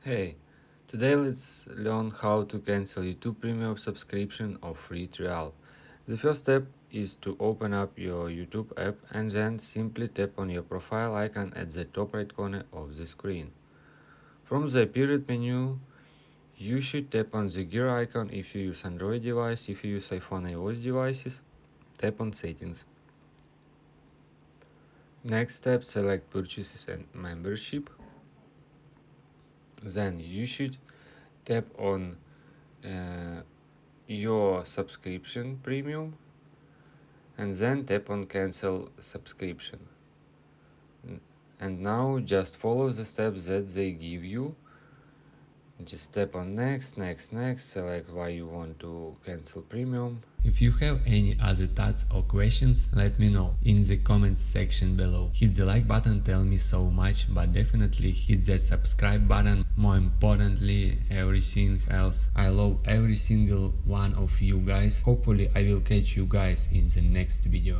Hey, today let's learn how to cancel YouTube Premium subscription or free trial. The first step is to open up your YouTube app and then simply tap on your profile icon at the top right corner of the screen. From the appearance menu, you should tap on the gear icon if you use Android device. If you use iPhone iOS devices, tap on settings. Next step, select purchases and membership. Then you should tap on your subscription premium and then tap on cancel subscription. And now just follow the steps that they give you. Just tap on next, select why you want to cancel premium. If you have any other thoughts or questions, let me know in the comments section below. Hit the like button, tell me so much, but definitely hit that subscribe button. More importantly, everything else. I love every single one of you guys. Hopefully I will catch you guys in the next video.